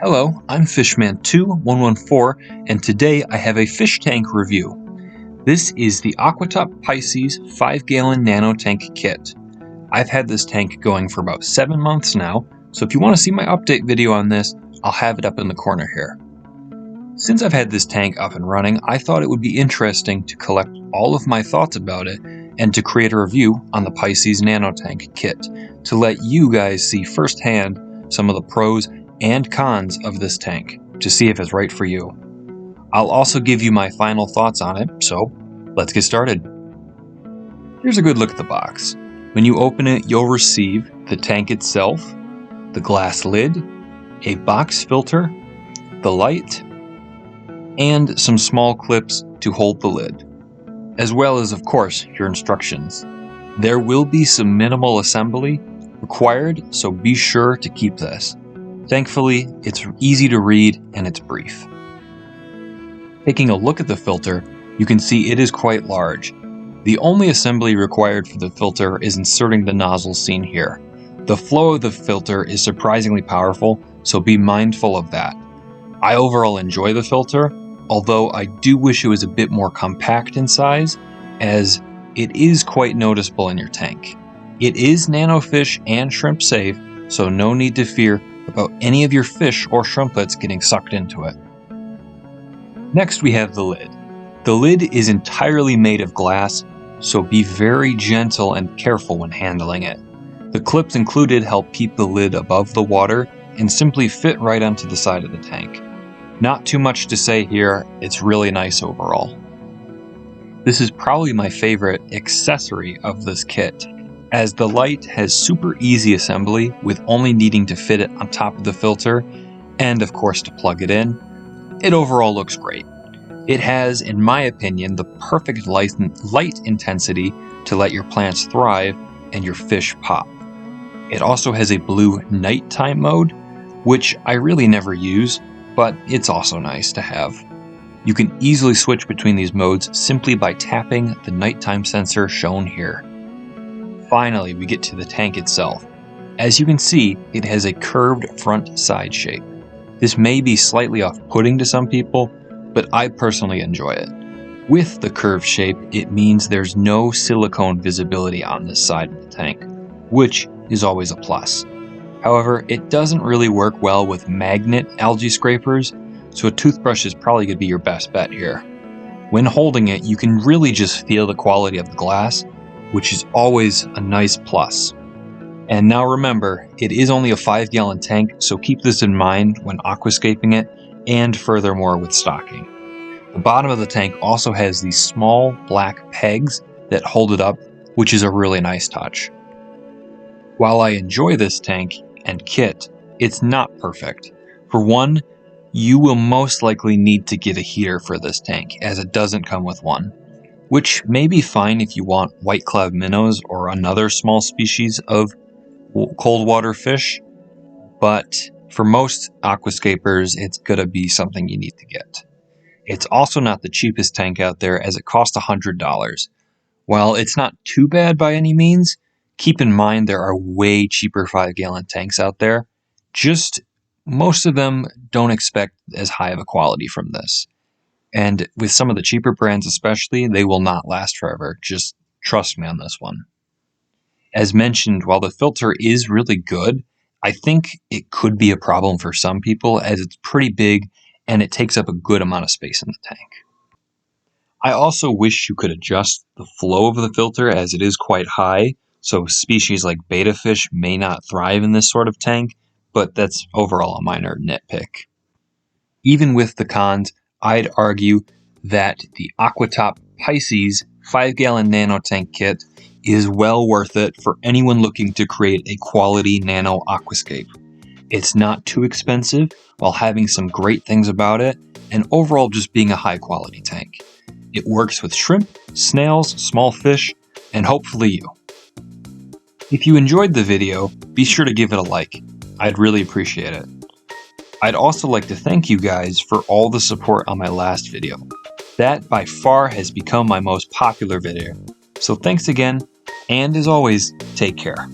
Hello, I'm Fishman2114, and today I have a fish tank review. This is the Aquatop Pices 5-gallon nano tank kit. I've had this tank going for about 7 months now, so if you want to see my update video on this, I'll have it up in the corner here. Since I've had this tank up and running, I thought it would be interesting to collect all of my thoughts about it and to create a review on the Pices nano tank kit to let you guys see firsthand some of the pros and cons of this tank to see if it's right for you. I'll also give you my final thoughts on it, so let's get started. Here's a good look at the box. When you open it, you'll receive the tank itself, the glass lid, a box filter, the light, and some small clips to hold the lid, as well as, of course, your instructions. There will be some minimal assembly required, so be sure to keep this. Thankfully, it's easy to read and it's brief. Taking a look at the filter, you can see it is quite large. The only assembly required for the filter is inserting the nozzle seen here. The flow of the filter is surprisingly powerful, so be mindful of that. I overall enjoy the filter, although I do wish it was a bit more compact in size, as it is quite noticeable in your tank. It is nanofish and shrimp safe, so no need to fear about any of your fish or shrimplets getting sucked into it. Next we have the lid. The lid is entirely made of glass, so be very gentle and careful when handling it. The clips included help keep the lid above the water and simply fit right onto the side of the tank. Not too much to say here, it's really nice overall. This is probably my favorite accessory of this kit, as the light has super easy assembly with only needing to fit it on top of the filter and of course to plug it in. It overall looks great. It has, in my opinion, the perfect light intensity to let your plants thrive and your fish pop. It also has a blue nighttime mode, which I really never use, but it's also nice to have. You can easily switch between these modes simply by tapping the nighttime sensor shown here. Finally, we get to the tank itself. As you can see, it has a curved front side shape. This may be slightly off-putting to some people, but I personally enjoy it. With the curved shape, it means there's no silicone visibility on this side of the tank, which is always a plus. However, it doesn't really work well with magnet algae scrapers, so a toothbrush is probably going to be your best bet here. When holding it, you can really just feel the quality of the glass, which is always a nice plus. And now remember, it is only a 5-gallon tank, so keep this in mind when aquascaping it, and furthermore with stocking. The bottom of the tank also has these small black pegs that hold it up, which is a really nice touch. While I enjoy this tank and kit, it's not perfect. For one, you will most likely need to get a heater for this tank, as it doesn't come with one, which may be fine if you want white cloud minnows or another small species of cold water fish, but for most aquascapers, it's gonna be something you need to get. It's also not the cheapest tank out there, as it costs $100. While it's not too bad by any means, keep in mind there are way cheaper 5-gallon tanks out there. Just most of them don't expect as high of a quality from this. And with some of the cheaper brands especially, they will not last forever. Just trust me on this one. As mentioned, while the filter is really good, I think it could be a problem for some people, as it's pretty big and it takes up a good amount of space in the tank. I also wish you could adjust the flow of the filter, as it is quite high, so species like betta fish may not thrive in this sort of tank, but that's overall a minor nitpick. Even with the cons, I'd argue that the Aquatop Pices 5-gallon nano tank kit is well worth it for anyone looking to create a quality nano aquascape. It's not too expensive while having some great things about it, and overall just being a high quality tank. It works with shrimp, snails, small fish, and hopefully you. If you enjoyed the video, be sure to give it a like. I'd really appreciate it. I'd also like to thank you guys for all the support on my last video. That by far has become my most popular video. So thanks again, and as always, take care.